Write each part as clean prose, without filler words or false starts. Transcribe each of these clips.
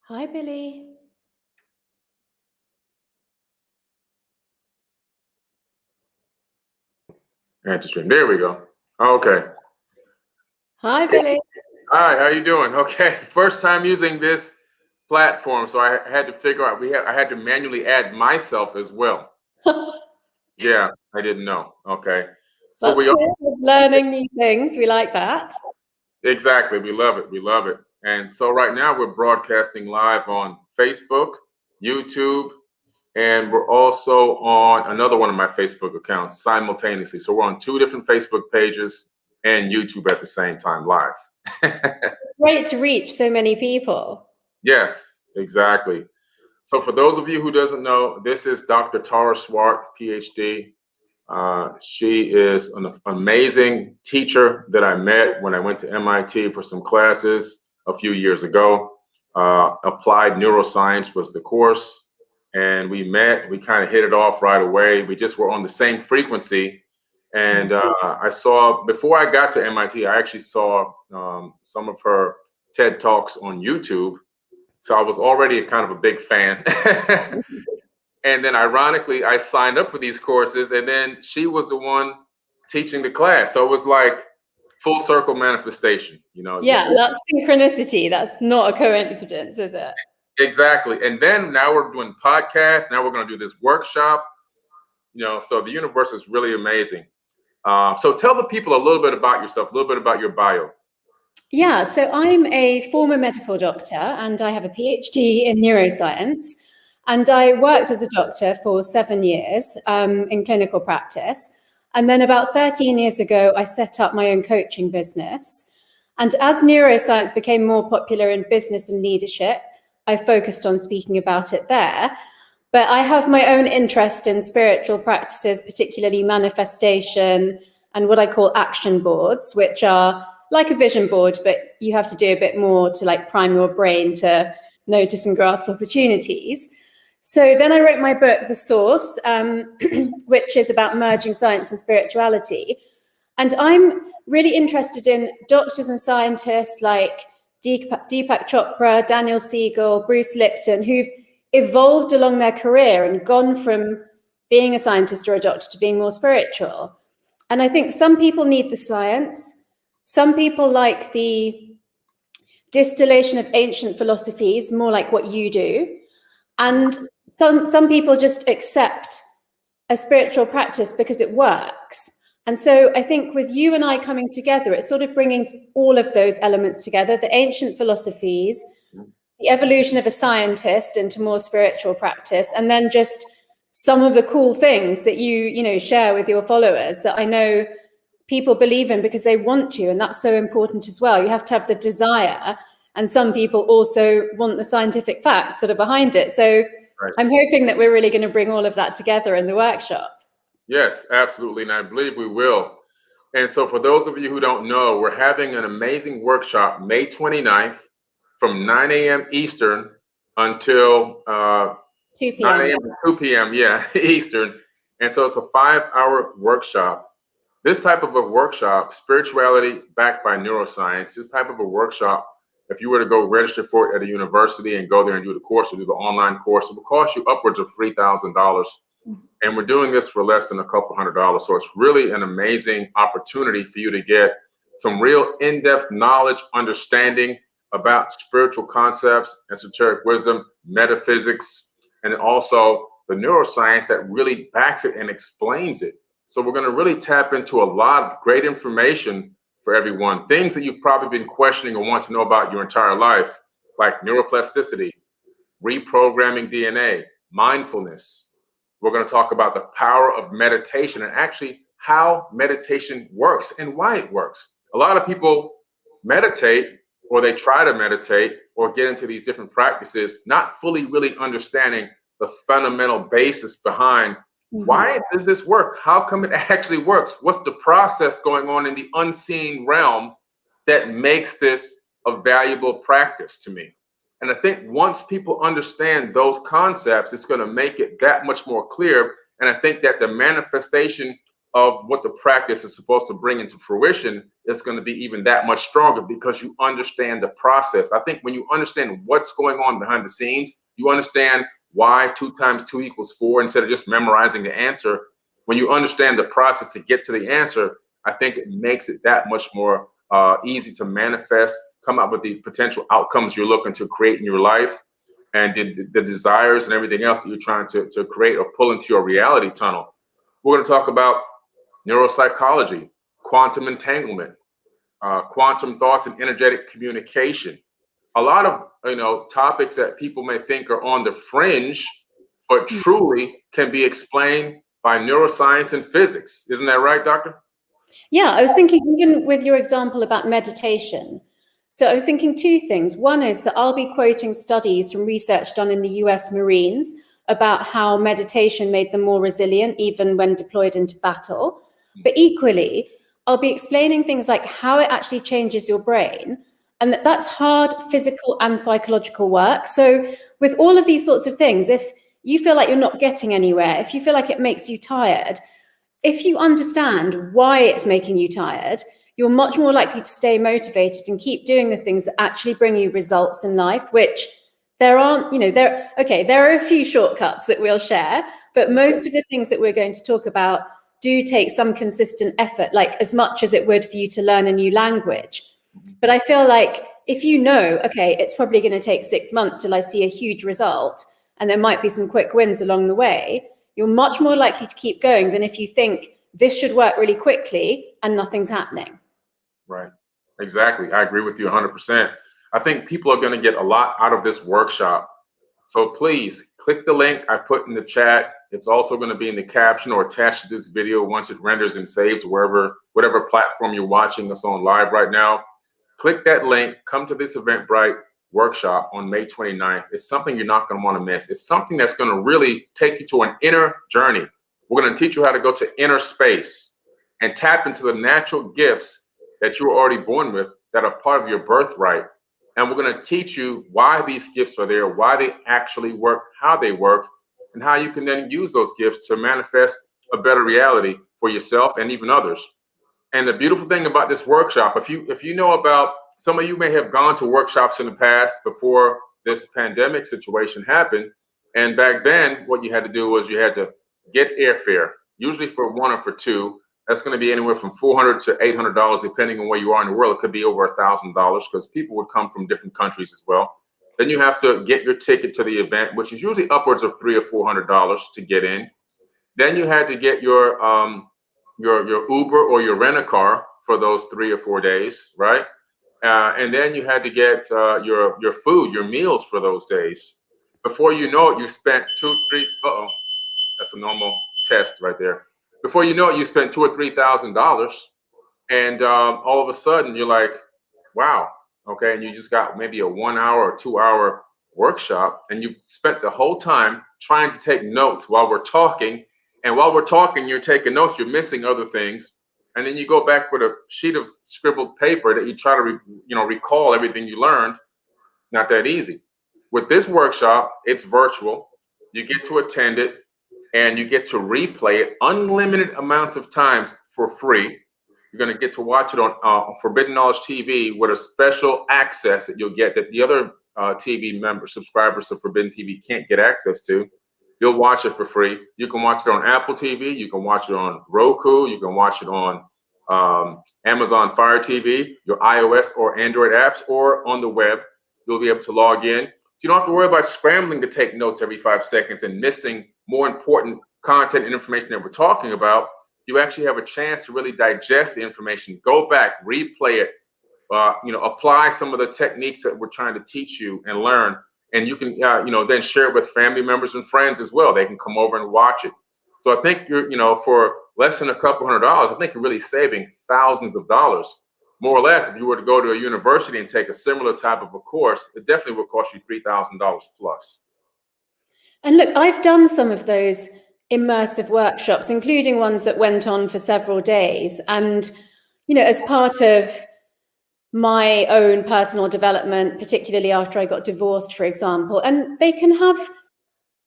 Hi, Billy. Stream. There we go. Okay. Hi, Billy. Hi, how you doing? Okay, first time using this platform, so I had to figure out. I had to manually add myself as well. Yeah, I didn't know. Okay, so That's cool. Learning new things. We like that. Exactly. We love it. We love it. And so right now we're broadcasting live on Facebook, YouTube, and we're also on another one of my Facebook accounts simultaneously. So we're on 2 different Facebook pages and YouTube at the same time live. Great to reach so many people. Yes, exactly. So for those of you who doesn't know, this is Dr. Tara Swart, PhD. She is an amazing teacher that I met when I went to MIT for some classes a few years ago. Applied Neuroscience was the course, and we met. We kind of hit it off right away. We just were on the same frequency. And I saw, before I got to MIT, I actually saw some of her TED Talks on YouTube. So I was already kind of a big fan. And then ironically, I signed up for these courses, and then she was the one teaching the class. So it was like full circle manifestation, you know? Yeah, that's synchronicity. That's not a coincidence, is it? Exactly. And then now we're doing podcasts. Now we're going to do this workshop, you know, so the universe is really amazing. So tell the people a little bit about yourself, a little bit about your bio. Yeah, so I'm a former medical doctor and I have a PhD in neuroscience. And I worked as a doctor for 7 years in clinical practice. And then about 13 years ago, I set up my own coaching business. And as neuroscience became more popular in business and leadership, I focused on speaking about it there. But I have my own interest in spiritual practices, particularly manifestation and what I call action boards, which are like a vision board, but you have to do a bit more to like prime your brain to notice and grasp opportunities. So then I wrote my book, The Source, which is about merging science and spirituality. And I'm really interested in doctors and scientists like Deepak Chopra, Daniel Siegel, Bruce Lipton, who've evolved along their career and gone from being a scientist or a doctor to being more spiritual. And I think some people need the science. Some people like the distillation of ancient philosophies, more like what you do. And some people just accept a spiritual practice because it works. And so I think with you and I coming together, it's sort of bringing all of those elements together, the ancient philosophies, the evolution of a scientist into more spiritual practice, and then just some of the cool things that you share with your followers that I know people believe in because they want to, and that's so important as well. You have to have the desire, and some people also want the scientific facts that are behind it. So right. I'm hoping that we're really going to bring all of that together in the workshop. Yes, absolutely, and I believe we will. And so for those of you who don't know, we're having an amazing workshop May 29th from 9 a.m. Eastern until 2 p.m. 9 a.m. to 2 p.m. Eastern. And so it's a 5-hour workshop. This type of a workshop, spirituality backed by neuroscience, this type of a workshop, if you were to go register for it at a university and go there and do the course or do the online course, it will cost you upwards of $3,000. And we're doing this for less than a couple $100. So it's really an amazing opportunity for you to get some real in-depth knowledge, understanding about spiritual concepts, esoteric wisdom, metaphysics, and also the neuroscience that really backs it and explains it. So we're going to really tap into a lot of great information for everyone, things that you've probably been questioning or want to know about your entire life, like neuroplasticity, reprogramming DNA, mindfulness. We're going to talk about the power of meditation and actually how meditation works and why it works. A lot of people meditate, or they try to meditate or get into these different practices, not fully really understanding the fundamental basis behind why does this work? How come it actually works? What's the process going on in the unseen realm that makes this a valuable practice to me? And I think once people understand those concepts, it's going to make it that much more clear. And I think that the manifestation of what the practice is supposed to bring into fruition it's going to be even that much stronger because you understand the process. I think when you understand what's going on behind the scenes, you understand why 2 times 2 equals 4 instead of just memorizing the answer. When you understand the process to get to the answer, I think it makes it that much more easy to manifest, come up with the potential outcomes you're looking to create in your life, and the desires and everything else that you're trying to create or pull into your reality tunnel. We're going to talk about neuropsychology, quantum entanglement, quantum thoughts and energetic communication. A lot of topics that people may think are on the fringe, but truly can be explained by neuroscience and physics. Isn't that right, doctor? Yeah, I was thinking, even with your example about meditation. So I was thinking 2 things. One is that I'll be quoting studies from research done in the US Marines about how meditation made them more resilient, even when deployed into battle. But equally, I'll be explaining things like how it actually changes your brain, and that's hard physical and psychological work. So with all of these sorts of things, if you feel like you're not getting anywhere, if you feel like it makes you tired, if you understand why it's making you tired, you're much more likely to stay motivated and keep doing the things that actually bring you results in life, which there aren't, there are a few shortcuts that we'll share, but most of the things that we're going to talk about do take some consistent effort, like as much as it would for you to learn a new language. But I feel like if it's probably going to take 6 months till I see a huge result, and there might be some quick wins along the way, you're much more likely to keep going than if you think this should work really quickly and nothing's happening. Right. Exactly. I agree with you 100%. I think people are going to get a lot out of this workshop. So please click the link I put in the chat. It's also going to be in the caption or attached to this video once it renders and saves whatever platform you're watching us on live right now. Click that link. Come to this Eventbrite workshop on May 29th. It's something you're not going to want to miss. It's something that's going to really take you to an inner journey. We're going to teach you how to go to inner space and tap into the natural gifts that you were already born with that are part of your birthright. And we're going to teach you why these gifts are there, why they actually work, how they work, and how you can then use those gifts to manifest a better reality for yourself and even others. And the beautiful thing about this workshop, if you know about, some of you may have gone to workshops in the past before this pandemic situation happened. And back then, what you had to do was you had to get airfare, usually for 1 or for 2. That's going to be anywhere from $400 to $800, depending on where you are in the world. It could be over $1,000 because people would come from different countries as well. Then you have to get your ticket to the event, which is usually upwards of $300 or $400 to get in. Then you had to get your Uber or your rent-a-car for those 3 or 4 days, right? And then you had to get your food, your meals for those days. Before you know it, you spent that's a normal test right there. Before you know it, you spent $2,000 or $3,000, and all of a sudden you're like, wow, okay, and you just got maybe a 1 hour or 2 hour workshop, and you've spent the whole time trying to take notes while we're talking, and while we're talking, you're taking notes, you're missing other things, and then you go back with a sheet of scribbled paper that you try to recall everything you learned. Not that easy. With this workshop, it's virtual. You get to attend it, and you get to replay it unlimited amounts of times for free. You're going to get to watch it on Forbidden Knowledge TV with a special access that you'll get that the other TV subscribers of Forbidden TV can't get access to. You'll watch it for free. You can watch it on Apple TV. You can watch it on Roku. You can watch it on Amazon Fire TV, your iOS or Android apps, or on the web. You'll be able to log in. So you don't have to worry about scrambling to take notes every 5 seconds and missing more important content and information that we're talking about. You actually have a chance to really digest the information, go back, replay it, apply some of the techniques that we're trying to teach you and learn. And you can, then share it with family members and friends as well. They can come over and watch it. So I think for less than a couple $100, I think you're really saving thousands of dollars. More or less, if you were to go to a university and take a similar type of a course, it definitely would cost you $3,000 plus. And look, I've done some of those immersive workshops, including ones that went on for several days. And, as part of my own personal development, particularly after I got divorced, for example, and they can have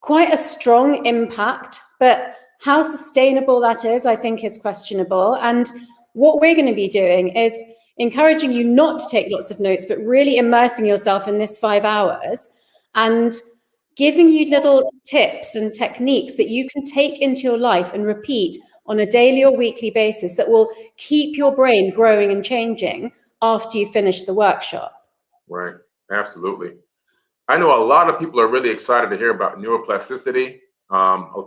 quite a strong impact, but how sustainable that is, I think, is questionable. And what we're going to be doing is encouraging you not to take lots of notes, but really immersing yourself in this 5 hours and giving you little tips and techniques that you can take into your life and repeat on a daily or weekly basis that will keep your brain growing and changing after you finish the workshop. Right. Absolutely. I know a lot of people are really excited to hear about neuroplasticity.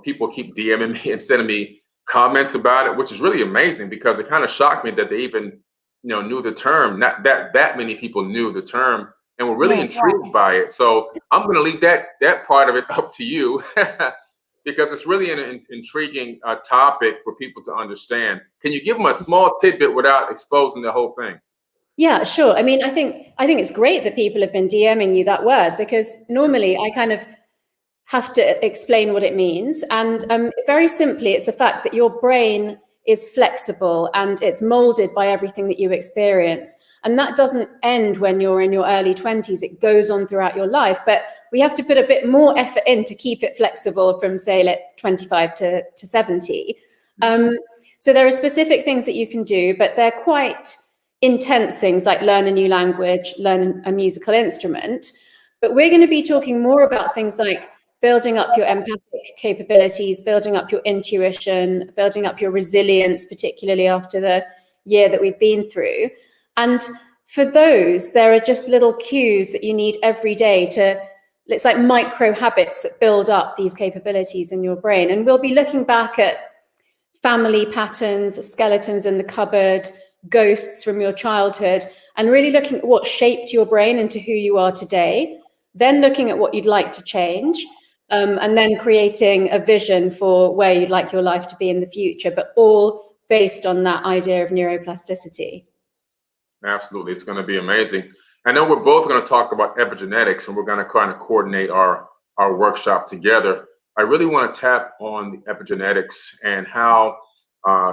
People keep DMing me and sending me comments about it, which is really amazing because it kind of shocked me that they even, knew the term. Not that many people knew the term and were really intrigued by it. So I'm going to leave that part of it up to you because it's really an intriguing topic for people to understand. Can you give them a small tidbit without exposing the whole thing? Yeah, sure. I mean, I think it's great that people have been DMing you that word, because normally I kind of have to explain what it means. And very simply, it's the fact that your brain is flexible and it's molded by everything that you experience. And that doesn't end when you're in your early 20s. It goes on throughout your life. But we have to put a bit more effort in to keep it flexible from, say, 25 to 70. So there are specific things that you can do, but they're quite intense things like learn a new language, learn a musical instrument. But we're going to be talking more about things like building up your empathic capabilities, building up your intuition, building up your resilience, particularly after the year that we've been through. And for those, there are just little cues that you need every day it's like micro habits that build up these capabilities in your brain. And we'll be looking back at family patterns, skeletons in the cupboard, ghosts from your childhood, and really looking at what shaped your brain into who you are today, then looking at what you'd like to change, and then creating a vision for where you'd like your life to be in the future, but all based on that idea of neuroplasticity. Absolutely. It's going to be amazing. I know we're both going to talk about epigenetics, and we're going to kind of coordinate our workshop together. I really want to tap on the epigenetics and how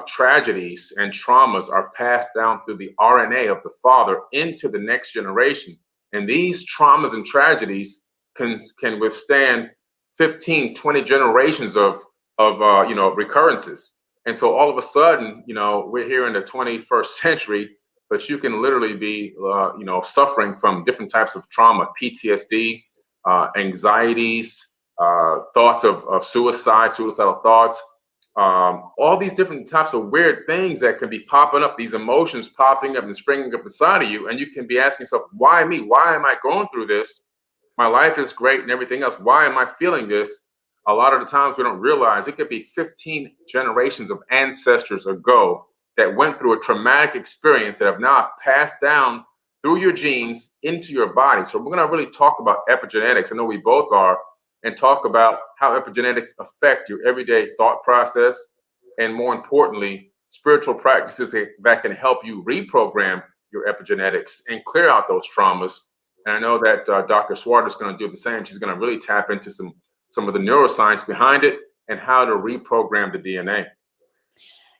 tragedies and traumas are passed down through the RNA of the father into the next generation. And these traumas and tragedies can withstand 15, 20 generations of recurrences. And so all of a sudden, we're here in the 21st century, but you can literally be, suffering from different types of trauma, PTSD, anxieties, thoughts of suicidal thoughts, all these different types of weird things that can be popping up, these emotions popping up and springing up inside of you. And you can be asking yourself, why me? Why am I going through this? My life is great and everything else. Why am I feeling this? A lot of the times we don't realize it could be 15 generations of ancestors ago that went through a traumatic experience that have now passed down through your genes into your body. So we're going to really talk about epigenetics. I know we both are, and talk about how epigenetics affect your everyday thought process, and more importantly, spiritual practices that can help you reprogram your epigenetics and clear out those traumas. And I know that Dr. Swart is going to do the same. She's going to really tap into some of the neuroscience behind it and how to reprogram the DNA.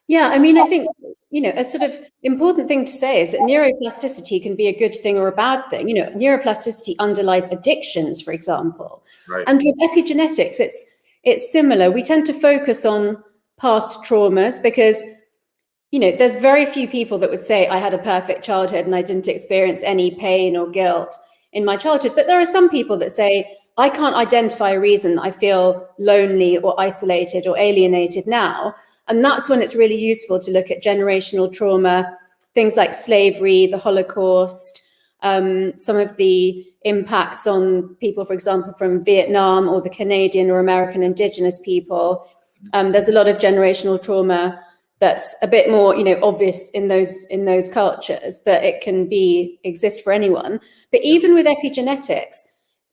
Yeah, I mean, I think, a sort of important thing to say is that neuroplasticity can be a good thing or a bad thing. Neuroplasticity underlies addictions, for example. Right. And with epigenetics, it's similar. We tend to focus on past traumas because, there's very few people that would say, I had a perfect childhood and I didn't experience any pain or guilt in my childhood. But there are some people that say, I can't identify a reason I feel lonely or isolated or alienated now. And that's when it's really useful to look at generational trauma, things like slavery, the Holocaust, some of the impacts on people, for example, from Vietnam or the Canadian or American indigenous people. There's a lot of generational trauma that's a bit more, obvious in those cultures, but it can exist for anyone. But even with epigenetics,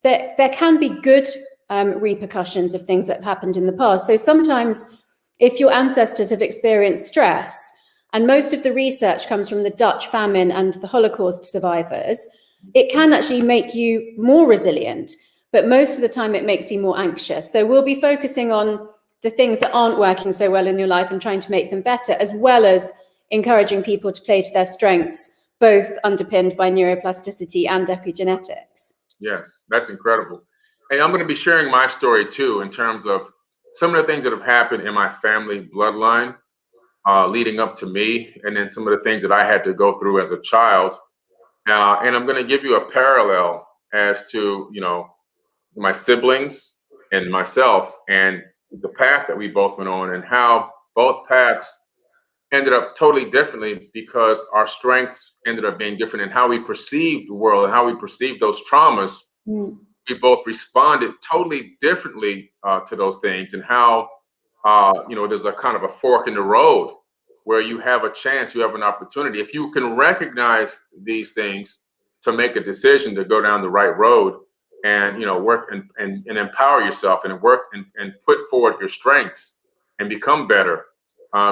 there can be good repercussions of things that have happened in the past. So sometimes, if your ancestors have experienced stress, and most of the research comes from the Dutch famine and the Holocaust survivors, it can actually make you more resilient, but most of the time it makes you more anxious. So we'll be focusing on the things that aren't working so well in your life and trying to make them better, as well as encouraging people to play to their strengths, both underpinned by neuroplasticity and epigenetics. Yes, that's incredible. And I'm going to be sharing my story too, in terms of some of the things that have happened in my family bloodline. leading up to me, and then some of the things that I had to go through as a child. And I'm going to give you a parallel as to, my siblings and myself and the path that we both went on, and how both paths ended up totally differently because our strengths ended up being different, and how we perceived the world and how we perceived those traumas. We both responded totally differently to those things, and how there's a kind of a fork in the road where you have a chance, you have an opportunity, if you can recognize these things, to make a decision to go down the right road, and work and empower yourself, and work and put forward your strengths and become better,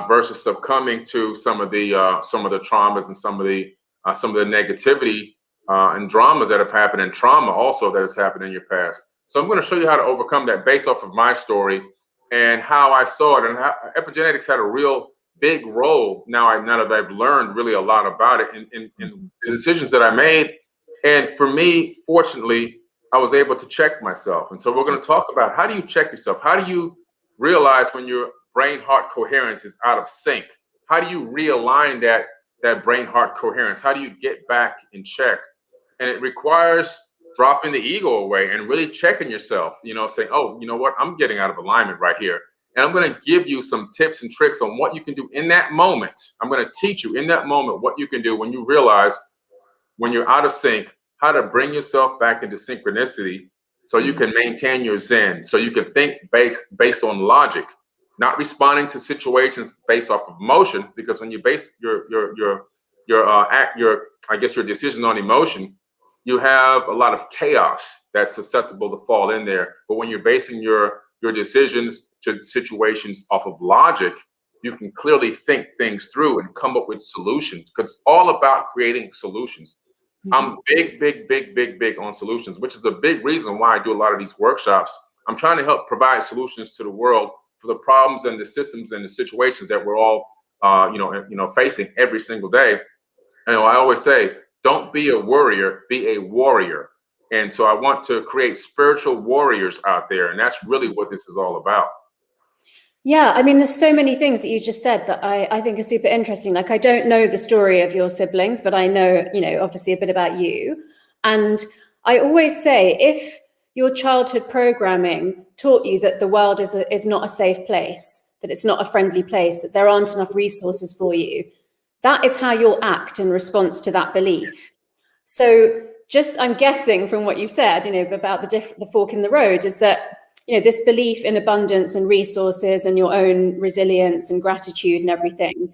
versus succumbing to some of the traumas and some of the negativity and dramas that have happened, and trauma also that has happened in your past. So I'm going to show you how to overcome that based off of my story and how I saw it, and how epigenetics had a real big role. Now that I've learned really a lot about it in the decisions that I made. And for me, fortunately, I was able to check myself. And so we're going to talk about, how do you check yourself? How do you realize when your brain-heart coherence is out of sync? How do you realign that brain-heart coherence? How do you get back in check? And it requires dropping the ego away and really checking yourself, saying, oh, you know what? I'm getting out of alignment right here. And I'm going to give you some tips and tricks on what you can do in that moment. I'm going to teach you in that moment what you can do when you realize when you're out of sync, how to bring yourself back into synchronicity so you can maintain your zen, so you can think based on logic, not responding to situations based off of emotion. Because when you base your decision on emotion, you have a lot of chaos that's susceptible to fall in there. But when you're basing your decisions to situations off of logic, you can clearly think things through and come up with solutions, because it's all about creating solutions. I'm big on solutions, which is a big reason why I do a lot of these workshops. I'm trying to help provide solutions to the world for the problems and the systems and the situations that we're all, facing every single day. And I always say, don't be a worrier, be a warrior. And so I want to create spiritual warriors out there. And that's really what this is all about. Yeah, I mean, there's so many things that you just said that I think are super interesting. Like, I don't know the story of your siblings, but I know, obviously a bit about you. And I always say, if your childhood programming taught you that the world is not a safe place, that it's not a friendly place, that there aren't enough resources for you, that is how you'll act in response to that belief. So I'm guessing from what you've said, about the fork in the road, is that this belief in abundance and resources and your own resilience and gratitude and everything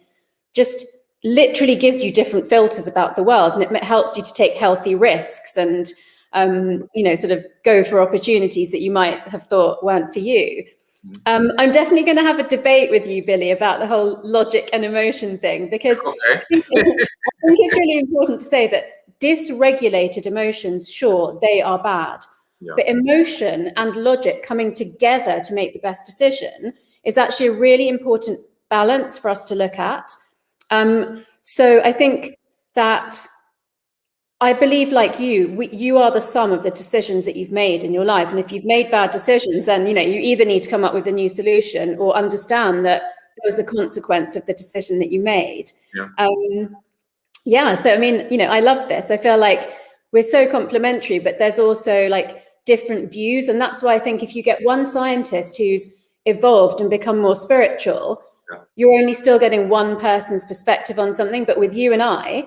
just literally gives you different filters about the world, and it helps you to take healthy risks and sort of go for opportunities that you might have thought weren't for you. I'm definitely going to have a debate with you, Billy, about the whole logic and emotion thing, because I think it's really important to say that dysregulated emotions, sure, they are bad. Yeah. But emotion and logic coming together to make the best decision is actually a really important balance for us to look at. So I think that I believe, like you are the sum of the decisions that you've made in your life. And if you've made bad decisions, then, you either need to come up with a new solution or understand that there was a consequence of the decision that you made. Yeah. So, I mean, I love this. I feel like we're so complementary, but there's also like different views. And that's why I think if you get one scientist who's evolved and become more spiritual, you're only still getting one person's perspective on something. But with you and I,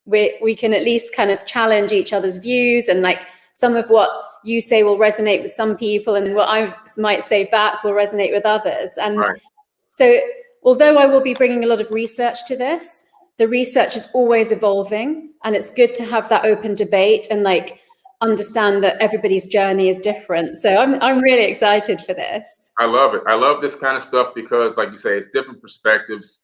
we can at least kind of challenge each other's views, and like some of what you say will resonate with some people, and what I might say back will resonate with others. And so although I will be bringing a lot of research to this, the research is always evolving, and it's good to have that open debate and like understand that everybody's journey is different. So I'm really excited for this. I love it. I love this kind of stuff because, like you say, it's different perspectives.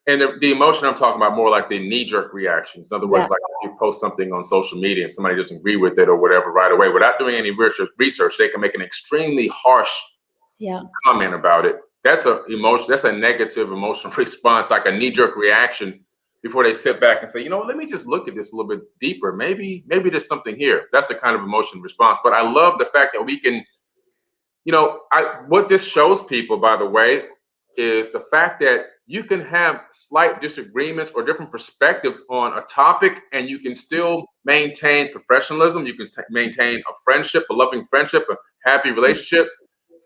And the emotion I'm talking about, more like the knee-jerk reactions. In other words, like if you post something on social media and somebody doesn't agree with it or whatever right away, without doing any research, they can make an extremely harsh comment about it. That's a negative emotional response, like a knee-jerk reaction, before they sit back and say, let me just look at this a little bit deeper. Maybe there's something here. That's the kind of emotion response. But I love the fact that we can, what this shows people, by the way, is the fact that you can have slight disagreements or different perspectives on a topic, and you can still maintain professionalism. You can maintain a friendship, a loving friendship, a happy relationship.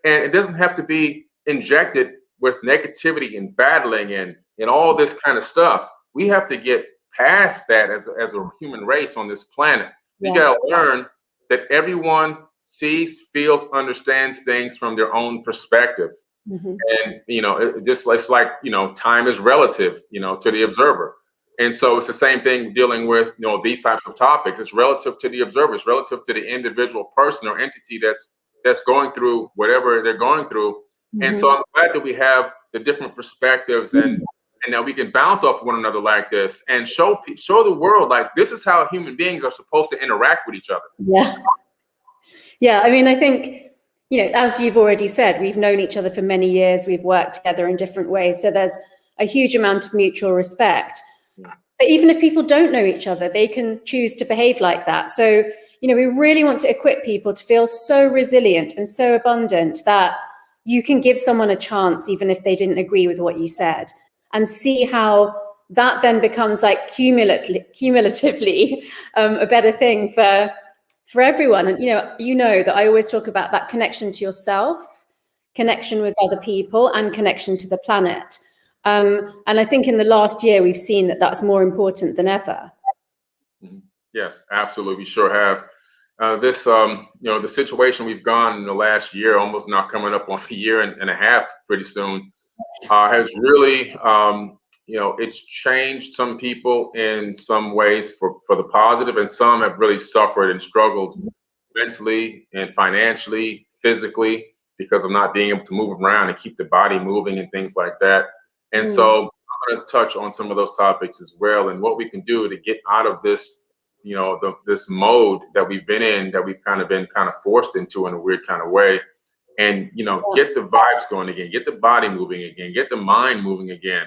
And it doesn't have to be injected with negativity and battling and all this kind of stuff. We have to get past that as a human race on this planet. We got to learn that everyone sees, feels, understands things from their own perspective. And, it's like, time is relative, to the observer. And so it's the same thing dealing with, these types of topics. It's relative to the observer. It's relative to the individual person or entity that's going through whatever they're going through. And so I'm glad that we have the different perspectives and that we can bounce off one another like this and show the world, like, this is how human beings are supposed to interact with each other. Yeah. I mean, I think, as you've already said, we've known each other for many years. We've worked together in different ways. So there's a huge amount of mutual respect. But even if people don't know each other, they can choose to behave like that. So, we really want to equip people to feel so resilient and so abundant that you can give someone a chance, even if they didn't agree with what you said, and see how that then becomes like cumulatively a better thing for everyone. And, that I always talk about that connection to yourself, connection with other people, and connection to the planet. And I think in the last year, we've seen that that's more important than ever. Yes, absolutely. We sure have. The situation we've gone in the last year, almost now coming up on a year and a half pretty soon, has really, it's changed some people in some ways for the positive, and some have really suffered and struggled mentally and financially, physically, because of not being able to move around and keep the body moving and things like that. And so I'm going to touch on some of those topics as well, and what we can do to get out of this, this mode that we've been in, that we've been forced into in a weird kind of way, and, get the vibes going again, get the body moving again, get the mind moving again.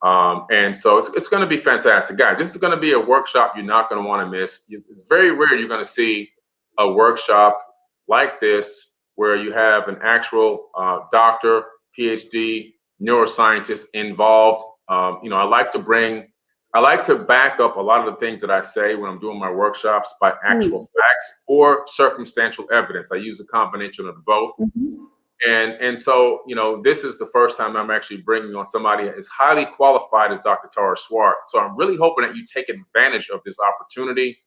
And so it's going to be fantastic, guys. This is going to be a workshop you're not going to want to miss. It's very rare you're going to see a workshop like this where you have an actual doctor, PhD, neuroscientist involved. I like to back up a lot of the things that I say when I'm doing my workshops by actual facts or circumstantial evidence. I use a combination of both. And so, this is the first time I'm actually bringing on somebody as highly qualified as Dr. Tara Swart. So I'm really hoping that you take advantage of this opportunity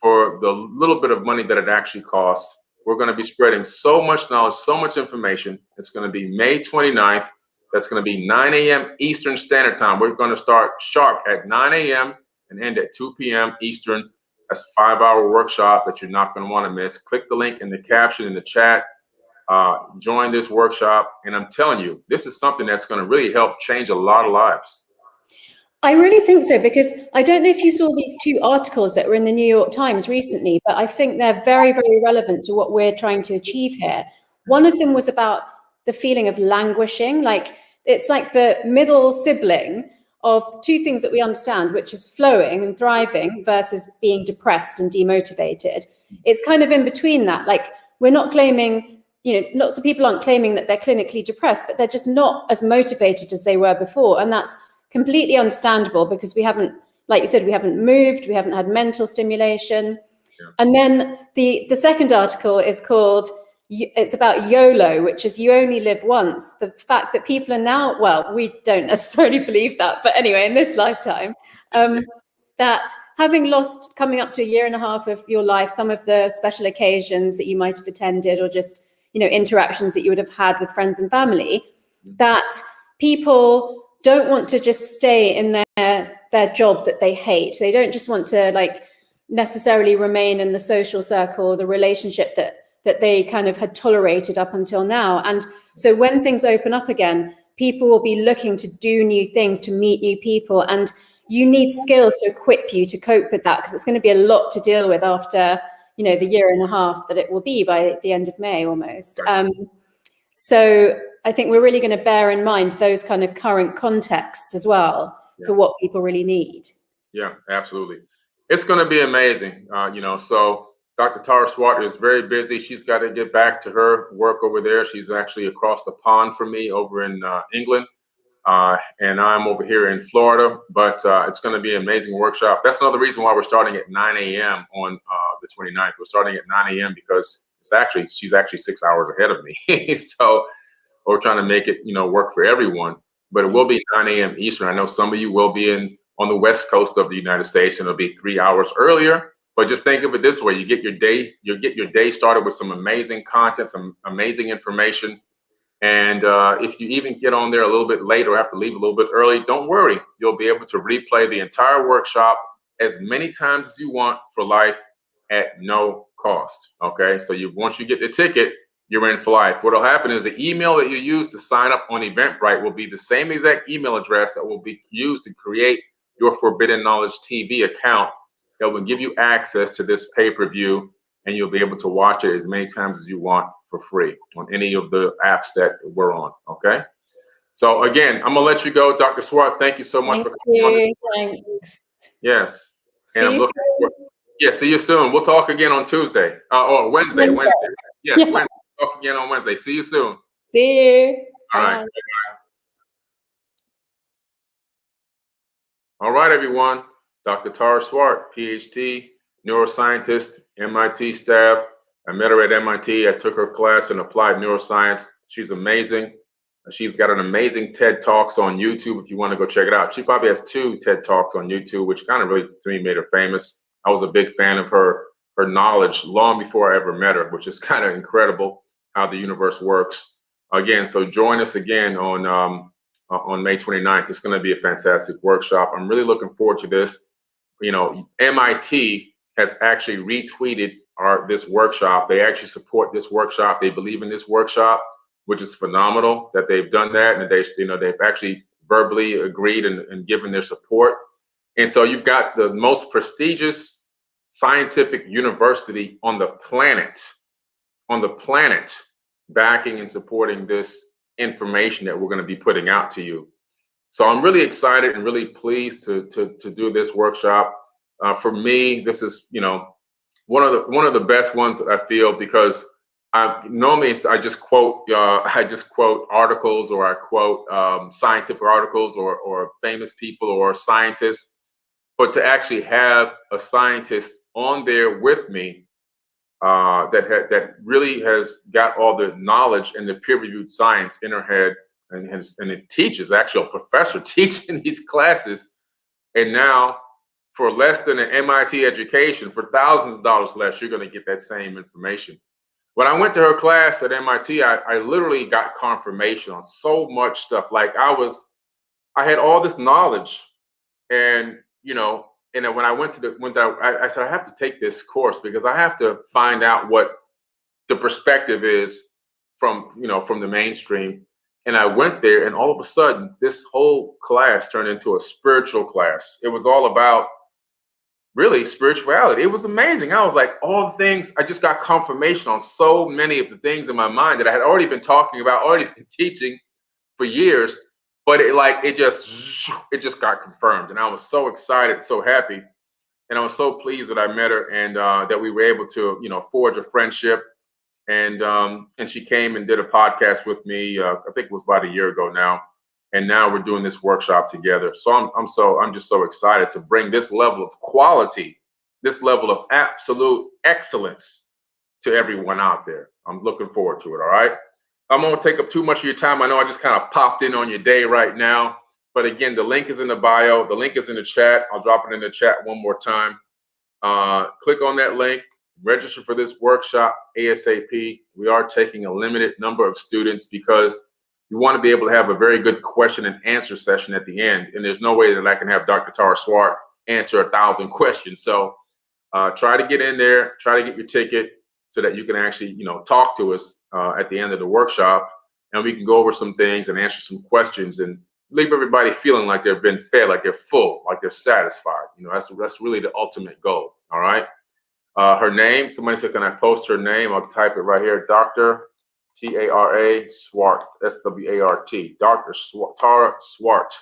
for the little bit of money that it actually costs. We're going to be spreading so much knowledge, so much information. It's going to be May 29th. That's going to be 9 a.m. Eastern Standard Time. We're going to start sharp at 9 a.m. and end at 2 p.m. Eastern. That's a 5-hour workshop that you're not going to want to miss. Click the link in the caption in the chat. Join this workshop. And I'm telling you, this is something that's going to really help change a lot of lives. I really think so, because I don't know if you saw these 2 articles that were in the New York Times recently, but I think they're very, very relevant to what we're trying to achieve here. One of them was about the feeling of languishing, like it's like the middle sibling of 2 things that we understand, which is flowing and thriving versus being depressed and demotivated. It's kind of in between that. Like, we're not claiming, lots of people aren't claiming that they're clinically depressed, but they're just not as motivated as they were before. And that's completely understandable, because we haven't, like you said, we haven't moved, we haven't had mental stimulation. And then the second article is called, it's about YOLO, which is you only live once. The fact that people are now, well, we don't necessarily believe that, but anyway, in this lifetime, that having lost coming up to 1.5 years of your life, some of the special occasions that you might have attended, or just, interactions that you would have had with friends and family, that people don't want to just stay in their job that they hate. They don't just want to necessarily remain in the social circle or the relationship that they kind of had tolerated up until now. And so when things open up again, people will be looking to do new things, to meet new people. And you need skills to equip you to cope with that, because it's going to be a lot to deal with after, the 1.5 years that it will be by the end of May almost. So I think we're really going to bear in mind those kind of current contexts as well for what people really need. Yeah, absolutely. It's going to be amazing. So Dr. Tara Swart is very busy. She's got to get back to her work over there. She's actually across the pond from me over in England. and I'm over here in Florida, but it's going to be an amazing workshop. That's another reason why we're starting at 9 a.m. on the 29th. We're starting at 9 a.m. because she's actually 6 hours ahead of me. So we're trying to make it, work for everyone. But it will be 9 a.m. Eastern. I know some of you will be on the West Coast of the United States, and it'll be 3 hours earlier. But just think of it this way: you get your day started with some amazing content, some amazing information. And if you even get on there a little bit late or have to leave a little bit early, don't worry. You'll be able to replay the entire workshop as many times as you want for life at no cost. Okay, so once you get the ticket, you're in for life. What'll happen is the email that you use to sign up on Eventbrite will be the same exact email address that will be used to create your Forbidden Knowledge TV account. That will give you access to this pay-per-view, and you'll be able to watch it as many times as you want for free on any of the apps that we're on. Okay. So again, I'm gonna let you go, Dr. Swart. Thank you so much for coming on this. Thanks. Yes. See you soon. Yeah, see you soon. We'll talk again on Tuesday or Wednesday. Yes, yeah. Wednesday. Talk again on Wednesday. See you soon. See you. All right. All right, everyone. Dr. Tara Swart, PhD, neuroscientist, MIT staff. I met her at MIT. I took her class in applied neuroscience. She's amazing. She's got an amazing TED Talks on YouTube if you want to go check it out. She probably has 2 TED Talks on YouTube, which kind of really, to me, made her famous. I was a big fan of her knowledge long before I ever met her, which is kind of incredible how the universe works. Again, so join us again on May 29th. It's going to be a fantastic workshop. I'm really looking forward to this. MIT has actually retweeted this workshop. They actually support this workshop. They believe in this workshop, which is phenomenal that they've done that, and they've actually verbally agreed and given their support. And so you've got the most prestigious scientific university on the planet backing and supporting this information that we're going to be putting out to you. So I'm really excited and really pleased to do this workshop. For me, this is one of the best ones that I feel, because normally I just quote articles, or I quote scientific articles or famous people or scientists, but to actually have a scientist on there with me that really has got all the knowledge and the peer-reviewed science in her head, and it teaches, actually a professor teaching these classes, and now for less than an MIT education, for thousands of dollars less, you're going to get that same information. When I went to her class at MIT, I literally got confirmation on so much stuff. Like I had all this knowledge, and and then when I went to I said, I have to take this course because I have to find out what the perspective is from the mainstream. And I went there, and all of a sudden, this whole class turned into a spiritual class. It was all about really spirituality. It was amazing. I was like, all the things, I just got confirmation on so many of the things in my mind that I had already been talking about, already been teaching for years. But it just got confirmed. And I was so excited, so happy. And I was so pleased that I met her, and that we were able to, forge a friendship. And she came and did a podcast with me. I think it was about a year ago now. And now we're doing this workshop together. So I'm just so excited to bring this level of quality, this level of absolute excellence to everyone out there. I'm looking forward to it. All right. I'm going to take up too much of your time. I know I just kind of popped in on your day right now. But again, the link is in the bio. The link is in the chat. I'll drop it in the chat one more time. Click on that link. Register for this workshop ASAP. We are taking a limited number of students because you want to be able to have a very good question and answer session at the end. And there's no way that I can have Dr. Tara Swart answer 1,000 questions. So try to get in there, try to get your ticket so that you can actually, talk to us at the end of the workshop, and we can go over some things and answer some questions and leave everybody feeling like they've been fed, like they're full, like they're satisfied. That's really the ultimate goal. All right. Her name, somebody said, can I post her name? I'll type it right here. Dr. Tara Swart, SWART, Dr. Tara Swart.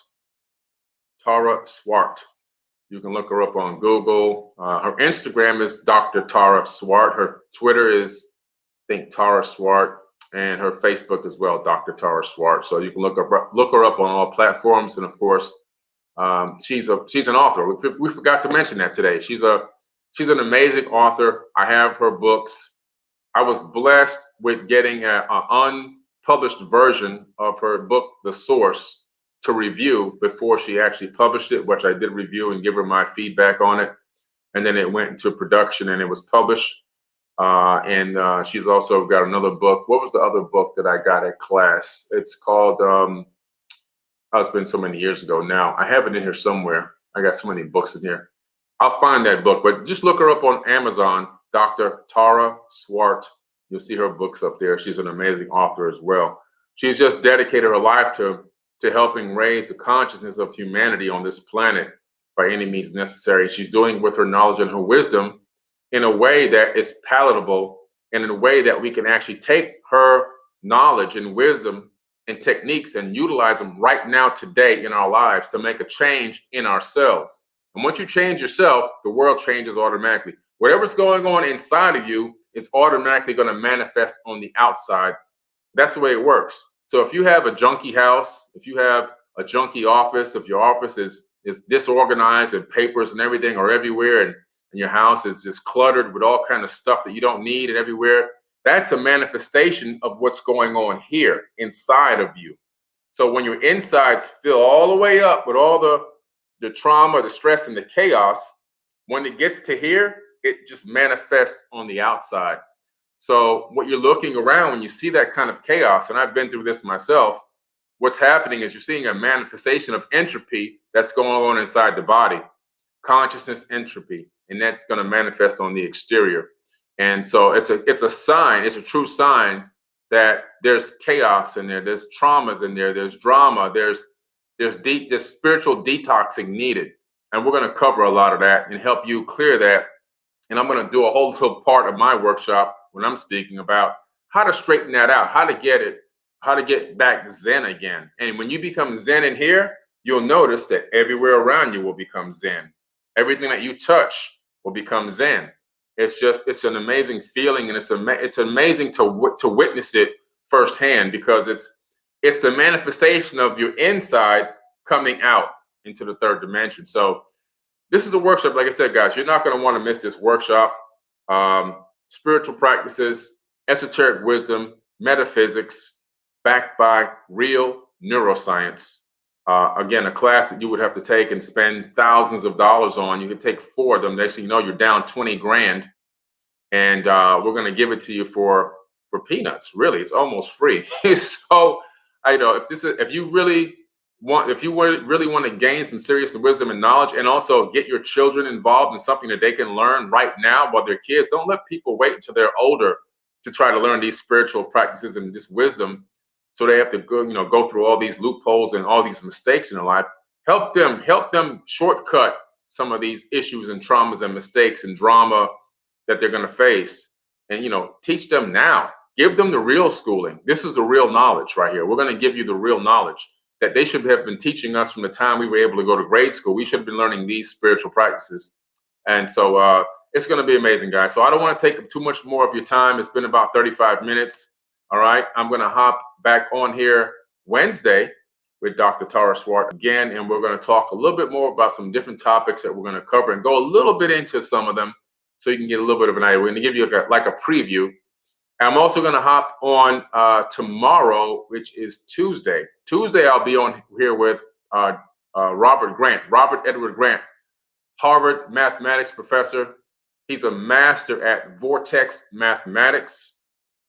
Tara Swart. You can look her up on Google. Her Instagram is Dr. Tara Swart. Her Twitter is, I think, Tara Swart. and her Facebook as well, Dr. Tara Swart. So you can look her up on all platforms. And of course, she's an author. We forgot to mention that today. She's an amazing author. I have her books. I was blessed with getting an unpublished version of her book, The Source, to review before she actually published it, which I did review and give her my feedback on it. And then it went into production and it was published. And she's also got another book. What was the other book that I got at class? It's called, it's been so many years ago now. I have it in here somewhere. I got so many books in here. I'll find that book, but just look her up on Amazon, Dr. Tara Swart. You'll see her books up there. She's an amazing author as well. She's just dedicated her life to helping raise the consciousness of humanity on this planet by any means necessary. She's doing it with her knowledge and her wisdom in a way that is palatable and in a way that we can actually take her knowledge and wisdom and techniques and utilize them right now today in our lives to make a change in ourselves. And once you change yourself, the world changes automatically. Whatever's going on inside of you, it's automatically going to manifest on the outside. That's the way it works. So if you have a junky house, if you have a junky office, if your office is disorganized and papers and everything are everywhere, and your house is just cluttered with all kind of stuff that you don't need and everywhere, that's a manifestation of what's going on here inside of you. So when your insides fill all the way up with all the trauma, the stress, and the chaos, when it gets to here, it just manifests on the outside. So what you're looking around when you see that kind of chaos, and I've been through this myself, what's happening is you're seeing a manifestation of entropy that's going on inside the body, consciousness entropy, and that's going to manifest on the exterior. And so it's a sign, it's a true sign that there's chaos in there, there's traumas in there, there's drama, there's spiritual detoxing needed. And we're going to cover a lot of that and help you clear that. And I'm going to do a whole little part of my workshop when I'm speaking about how to straighten that out, how to get back Zen again. And when you become Zen in here, you'll notice that everywhere around you will become Zen. Everything that you touch will become Zen. It's an amazing feeling, and it's amazing to witness it firsthand, because it's the manifestation of your inside coming out into the third dimension. So this is a workshop, like I said, guys, you're not going to want to miss this workshop. Spiritual practices, esoteric wisdom, metaphysics, backed by real neuroscience. Again, a class that you would have to take and spend thousands of dollars on. You can take 4 of them. Next thing you know, you're down 20 grand. And we're going to give it to you for peanuts. Really, it's almost free. So, if you really want to gain some serious wisdom and knowledge, and also get your children involved in something that they can learn right now while they're kids, don't let people wait until they're older to try to learn these spiritual practices and this wisdom. So they have to go through all these loopholes and all these mistakes in their life. Help them shortcut some of these issues and traumas and mistakes and drama that they're going to face, and teach them now. Give them the real schooling. This is the real knowledge right here. We're going to give you the real knowledge that they should have been teaching us from the time we were able to go to grade school. We should have been learning these spiritual practices. And so it's going to be amazing, guys. So I don't want to take up too much more of your time. It's been about 35 minutes. All right. I'm going to hop back on here Wednesday with Dr. Tara Swart again, and we're going to talk a little bit more about some different topics that we're going to cover and go a little bit into some of them so you can get a little bit of an idea. We're going to give you like a preview. I'm also going to hop on tomorrow, which is Tuesday. Tuesday, I'll be on here with Robert Edward Grant, Harvard mathematics professor. He's a master at vortex mathematics.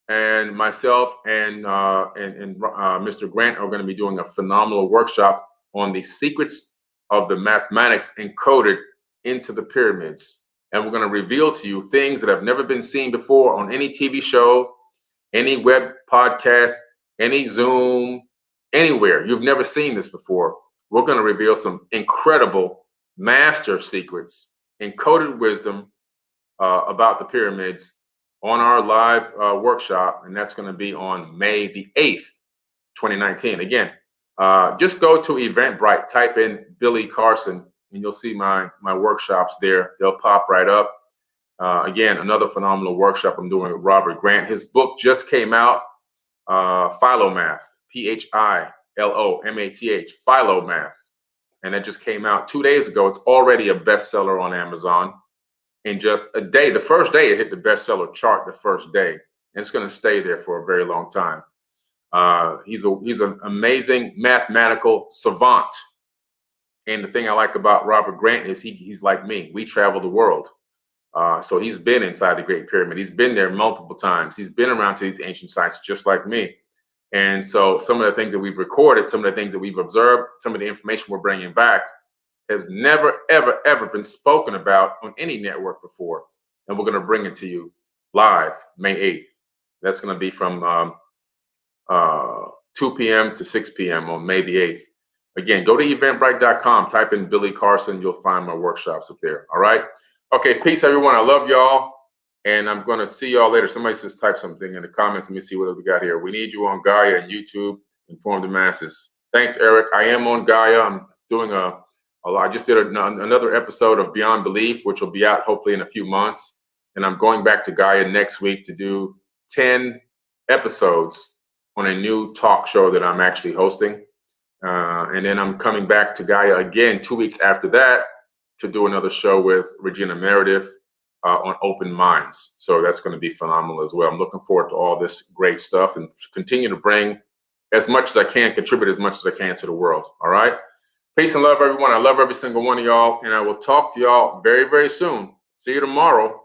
And myself and Mr. Grant are going to be doing a phenomenal workshop on the secrets of the mathematics encoded into the pyramids. And we're going to reveal to you things that have never been seen before on any TV show, any web podcast, any Zoom, anywhere. You've never seen this before. We're going to reveal some incredible master secrets, encoded wisdom about the pyramids on our live workshop, and that's going to be on May the 8th, 2019. Again, just go to Eventbrite, type in Billy Carson, and you'll see my workshops there. They'll pop right up. Again, another phenomenal workshop I'm doing with Robert Grant. His book just came out. Philomath, Philomath, Philomath. And it just came out 2 days ago. It's already a bestseller on Amazon. In just a day, the first day, it hit the bestseller chart the first day. And it's going to stay there for a very long time. He's an amazing mathematical savant. And the thing I like about Robert Grant is he's like me. We travel the world. So he's been inside the Great Pyramid. He's been there multiple times. He's been around to these ancient sites just like me. And so some of the things that we've recorded, some of the things that we've observed, some of the information we're bringing back has never, ever, ever been spoken about on any network before. And we're going to bring it to you live May 8th. That's going to be from 2 p.m. to 6 p.m. on May the 8th. Again, go to eventbrite.com, type in Billy Carson. You'll find my workshops up there. All right. Okay. Peace, everyone. I love y'all. And I'm going to see y'all later. Somebody just type something in the comments. Let me see what we got here. We need you on Gaia and YouTube. Inform the masses. Thanks, Eric. I am on Gaia. I'm doing I just did another episode of Beyond Belief, which will be out hopefully in a few months. And I'm going back to Gaia next week to do 10 episodes on a new talk show that I'm actually hosting. And then I'm coming back to Gaia again 2 weeks after that to do another show with Regina Meredith on open minds. So that's going to be phenomenal as well. I'm looking forward to all this great stuff and continue to bring as much as I can, contribute as much as I can to the world. All right. Peace and love, everyone. I love every single one of y'all. And I will talk to y'all very, very soon. See you tomorrow.